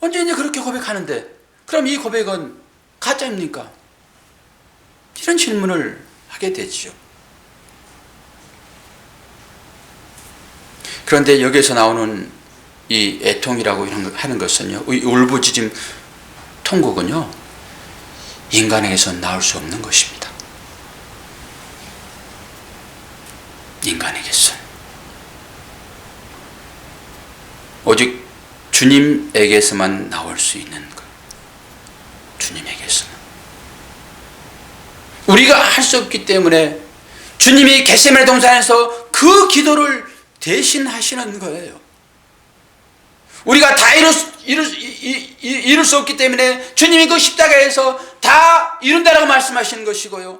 언제든지 그렇게 고백하는데, 그럼 이 고백은 가짜입니까? 이런 질문을 하게 되죠. 그런데 여기에서 나오는 이 애통이라고 하는 것은요, 이 울부짖음, 통곡은요, 인간에게서는 나올 수 없는 것입니다. 인간에게서는 오직 주님에게서만 나올 수 있는 것. 주님에게서만. 우리가 할 수 없기 때문에 주님이 겟세마네 동산에서 그 기도를 대신하시는 거예요. 우리가 다 이룰 수 없기 때문에 주님이 그 십자가에서 다 이룬다라고 말씀하시는 것이고요.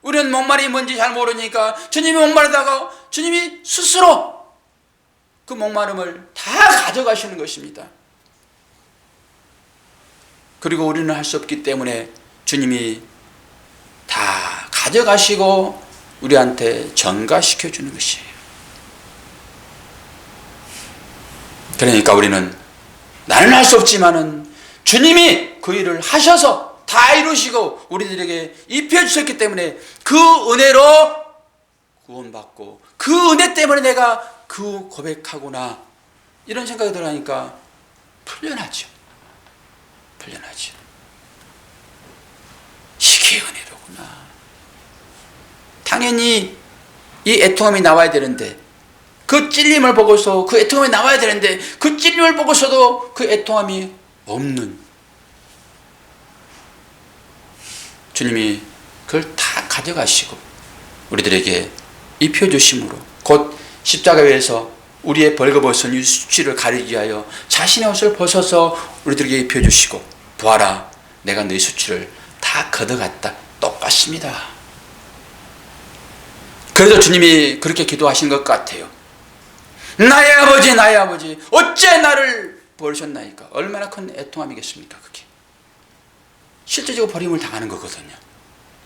우리는 목마름이 뭔지 잘 모르니까 주님이 목마르다가 주님이 스스로 그 목마름을 다 가져가시는 것입니다. 그리고 우리는 할 수 없기 때문에 주님이 다 가져가시고 우리한테 전가시켜 주는 것이에요. 그러니까 우리는 나는 할 수 없지만은 주님이 그 일을 하셔서 다 이루시고 우리들에게 입혀주셨기 때문에 그 은혜로 구원받고 그 은혜 때문에 내가 그 고백하구나, 이런 생각이 들으니까 풀려나죠. 풀려나죠. 이게 은혜로구나. 당연히 이 애통함이 나와야 되는데, 그 찔림을 보고서 그 애통함이 나와야 되는데, 그 찔림을 보고서도 그 애통함이 없는, 주님이 그걸 다 가져가시고 우리들에게 입혀주심으로 곧 십자가 위에서 우리의 벌거벗은 이 수치를 가리기 위하여 자신의 옷을 벗어서 우리들에게 입혀주시고 보아라 내가 너희 수치를 다 걷어갔다. 똑같습니다. 그래서 주님이 그렇게 기도하신 것 같아요. 나의 아버지 나의 아버지 어째 나를 버리셨나이까. 얼마나 큰 애통함이겠습니까. 그게 실제적으로 버림을 당하는 거거든요.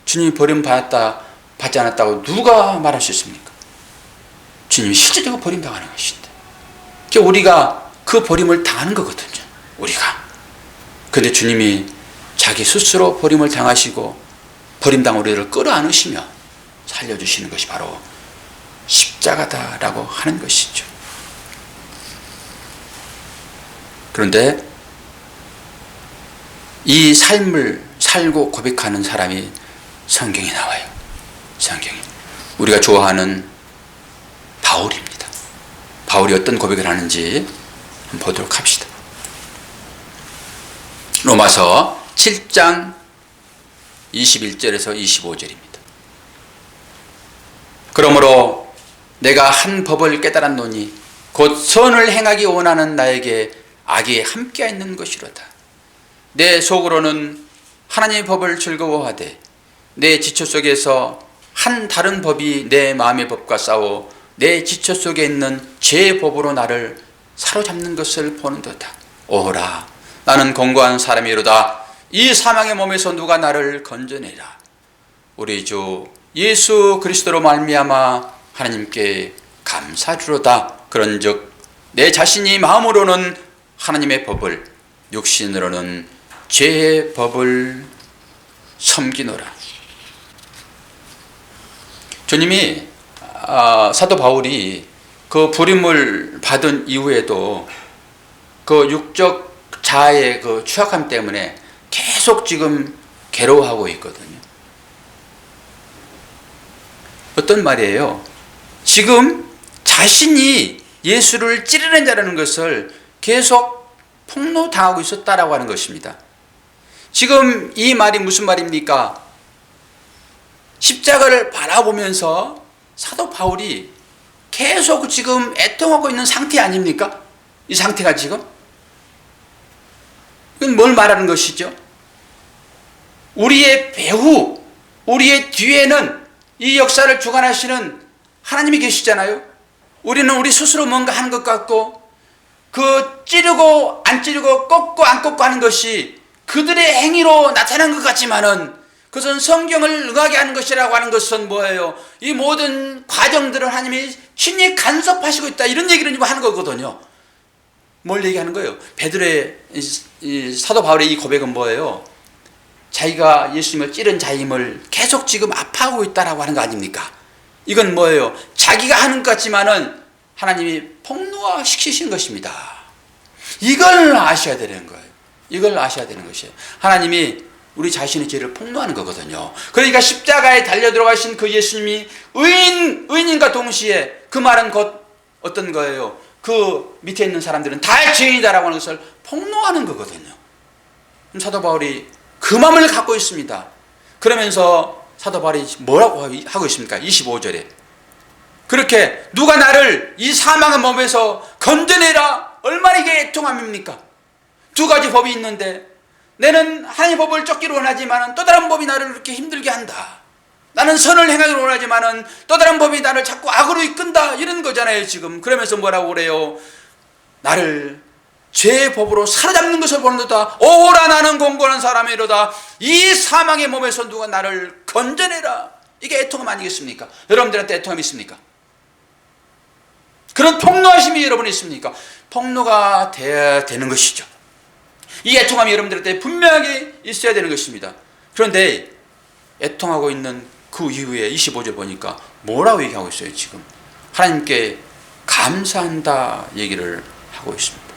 주님이 버림받았다 받지 않았다고 누가 말할 수 있습니까? 주님이 실제적으로 버림당하는 것인데 우리가 그 버림을 당하는 거거든요. 우리가. 그런데 주님이 자기 스스로 버림을 당하시고 버림당 우리를 끌어안으시며 살려주시는 것이 바로 십자가다라고 하는 것이죠. 그런데 이 삶을 살고 고백하는 사람이 성경에 나와요. 성경에. 우리가 좋아하는 바울입니다. 바울이 어떤 고백을 하는지 한번 보도록 합시다. 로마서 7장 21절에서 25절입니다. 그러므로 내가 한 법을 깨달았노니 곧 선을 행하기 원하는 나에게 악이 함께 있는 것이로다. 내 속으로는 하나님의 법을 즐거워하되 내 지체 속에서 한 다른 법이 내 마음의 법과 싸워 내 지체 속에 있는 죄의 법으로 나를 사로잡는 것을 보는도다. 오호라 나는 공고한 사람이로다. 이 사망의 몸에서 누가 나를 건져내라. 우리 주 예수 그리스도로 말미암아 하나님께 감사드리로다. 그런즉 내 자신이 마음으로는 하나님의 법을 육신으로는 죄의 법을 섬기노라. 주님이 사도 바울이 그 부림을 받은 이후에도 그 육적 자아의 그 추악함 때문에 계속 지금 괴로워하고 있거든요. 어떤 말이에요? 지금 자신이 예수를 찌르는 자라는 것을 계속 폭로당하고 있었다라고 하는 것입니다. 지금 이 말이 무슨 말입니까? 십자가를 바라보면서 사도 바울이 계속 지금 애통하고 있는 상태 아닙니까? 이 상태가 지금? 이건 뭘 말하는 것이죠? 우리의 배후, 우리의 뒤에는 이 역사를 주관하시는 하나님이 계시잖아요. 우리는 우리 스스로 뭔가 하는 것 같고 그 찌르고 안 찌르고 꺾고 안 꺾고 하는 것이 그들의 행위로 나타난 것 같지만은 그것은 성경을 응하게 하는 것이라고 하는 것은 뭐예요? 이 모든 과정들을 하나님이 친히 간섭하시고 있다 이런 얘기를 하는 거거든요. 뭘 얘기하는 거예요? 베드로의 이 사도 바울의 이 고백은 뭐예요? 자기가 예수님을 찌른 자임을 계속 지금 아파하고 있다라고 하는 거 아닙니까? 이건 뭐예요? 자기가 하는 것 같지만은 하나님이 폭로화시키신 것입니다. 이걸 아셔야 되는 거예요. 이걸 아셔야 되는 것이에요. 하나님이 우리 자신의 죄를 폭로하는 거거든요. 그러니까 십자가에 달려 들어가신 그 예수님이 의인과 동시에 그 말은 곧 어떤 거예요? 그 밑에 있는 사람들은 다 죄인이다라고 하는 것을 폭로하는 거거든요. 사도 바울이 그 마음을 갖고 있습니다. 그러면서 사도 바울이 뭐라고 하고 있습니까? 25절에 그렇게 누가 나를 이 사망의 몸에서 건져내라. 얼마나 이게 애통함입니까? 두 가지 법이 있는데 나는 하나님의 법을 쫓기로 원하지만 또 다른 법이 나를 이렇게 힘들게 한다. 나는 선을 행하기로 원하지만 또 다른 법이 나를 자꾸 악으로 이끈다. 이런 거잖아요 지금. 그러면서 뭐라고 그래요? 나를 죄의 법으로 사로잡는 것을 보는도다. 오호라 나는 공고한 사람이로다. 이 사망의 몸에서 누가 나를 건져내라. 이게 애통함 아니겠습니까? 여러분들한테 애통함이 있습니까? 그런 폭로하심이 여러분이 있습니까? 폭로가 돼야 되는 것이죠. 이 애통함이 여러분들한테 분명하게 있어야 되는 것입니다. 그런데 애통하고 있는 그 이후에 25절 보니까 뭐라고 얘기하고 있어요 지금? 하나님께 감사한다 얘기를 하고 있습니다.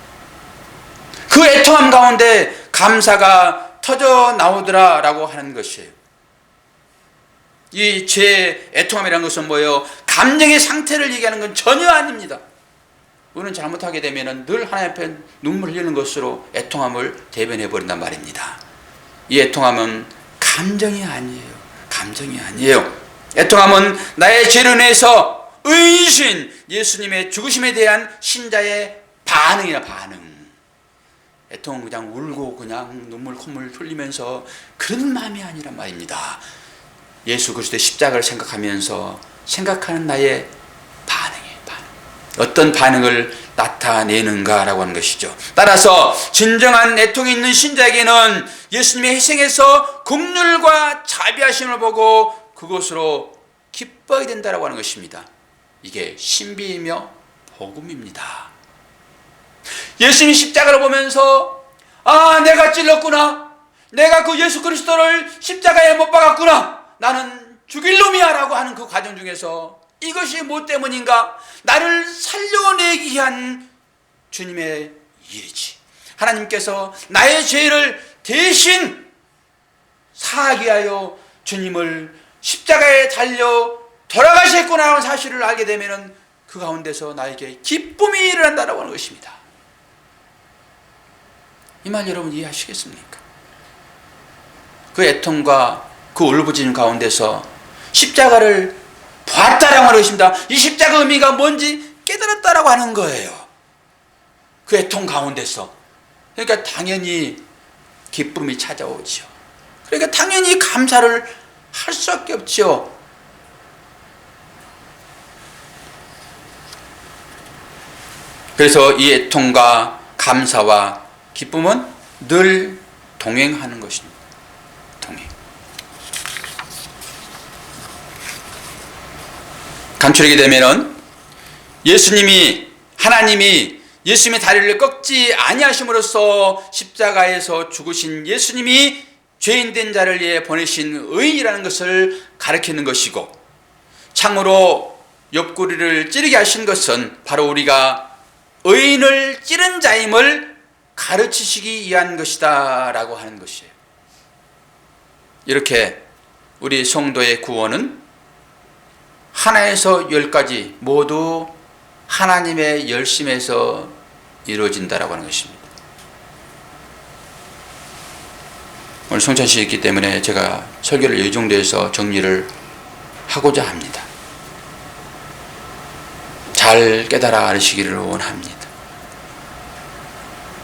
그 애통함 가운데 감사가 터져 나오더라 라고 하는 것이에요. 이 죄의 애통함이라는 것은 뭐예요? 감정의 상태를 얘기하는 건 전혀 아닙니다. 우리는 잘못하게 되면 늘 하나님 앞에 눈물 흘리는 것으로 애통함을 대변해 버린단 말입니다. 이 애통함은 감정이 아니에요. 감정이 아니에요. 애통함은 나의 죄를 인해서 의인이신 예수님의 죽으심에 대한 신자의 반응이나 반응. 애통은 그냥 울고 그냥 눈물 콧물 흘리면서 그런 마음이 아니란 말입니다. 예수 그리스도의 십자가를 생각하면서 생각하는 나의 반응이에요. 반응. 어떤 반응을 나타내는가라고 하는 것이죠. 따라서 진정한 애통이 있는 신자에게는 예수님의 희생에서 긍휼과 자비하심을 보고 그것으로 기뻐야 된다라고 하는 것입니다. 이게 신비이며 복음입니다. 예수님이 십자가를 보면서 내가 찔렀구나. 내가 그 예수 그리스도를 십자가에 못 박았구나. 나는 죽일 놈이야 라고 하는 그 과정 중에서 이것이 뭐 때문인가? 나를 살려내기 위한 주님의 일이지. 하나님께서 나의 죄를 대신 사하기 위하여 주님을 십자가에 달려 돌아가셨구나 하는 사실을 알게 되면 그 가운데서 나에게 기쁨이 일어난다고 하는 것입니다. 이 말 여러분 이해하시겠습니까? 그 애통과 그 울부짖음 가운데서 십자가를 봤다라고 하는 것입니다. 이 십자가 의미가 뭔지 깨달았다라고 하는 거예요. 그 애통 가운데서. 그러니까 당연히 기쁨이 찾아오죠. 그러니까 당연히 감사를 할 수밖에 없죠. 그래서 이 애통과 감사와 기쁨은 늘 동행하는 것입니다. 동행. 간추리게 되면은 하나님이 예수님의 다리를 꺾지 아니하심으로써 십자가에서 죽으신 예수님이 죄인된 자를 위해 보내신 의인이라는 것을 가리키는 것이고, 창으로 옆구리를 찌르게 하신 것은 바로 우리가 의인을 찌른 자임을 가르치시기 위한 것이다 라고 하는 것이에요. 이렇게 우리 성도의 구원은 하나에서 열까지 모두 하나님의 열심에서 이루어진다라고 하는 것입니다. 오늘 성찬식이기 때문에 제가 설교를 이 정도에서 정리를 하고자 합니다. 잘 깨달아 알으시기를 원합니다.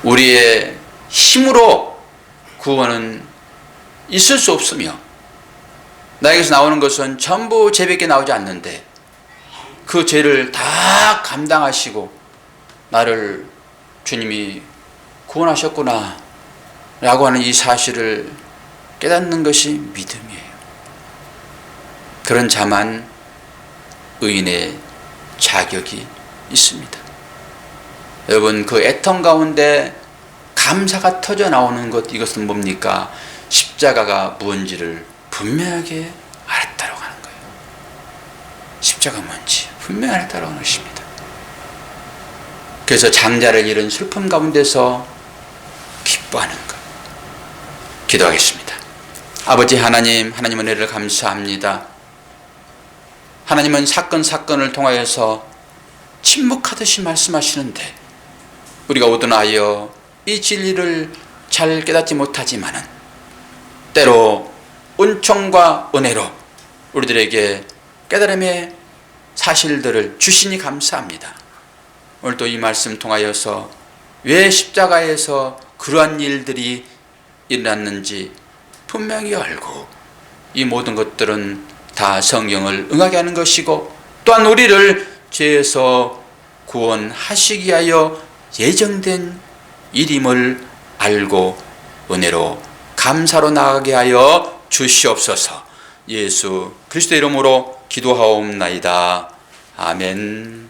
우리의 힘으로 구원은 있을 수 없으며, 나에게서 나오는 것은 전부 죄밖에 나오지 않는데 그 죄를 다 감당하시고 나를 주님이 구원하셨구나 라고 하는 이 사실을 깨닫는 것이 믿음이에요. 그런 자만 의인의 자격이 있습니다. 여러분, 그 애통 가운데 감사가 터져 나오는 것, 이것은 뭡니까? 십자가가 무언지를 분명하게 알았다고 하는 거예요. 십자가 뭔지 분명히 알았다고 하는 것입니다. 그래서 장자를 잃은 슬픔 가운데서 기뻐하는 것. 기도하겠습니다. 아버지 하나님, 하나님 은혜를 감사합니다. 하나님은 사건을 통하여서 침묵하듯이 말씀하시는데 우리가 오둔하여 이 진리를 잘 깨닫지 못하지만은 때로 은총과 은혜로 우리들에게 깨달음의 사실들을 주시니 감사합니다. 오늘도 이 말씀 통하여서 왜 십자가에서 그러한 일들이 일어났는지 분명히 알고 이 모든 것들은 다 성경을 응하게 하는 것이고, 또한 우리를 죄에서 구원하시기 위하여 예정된 일임을 알고 은혜로 감사로 나아가게 하여 주시옵소서. 예수 그리스도 이름으로 기도하옵나이다. 아멘.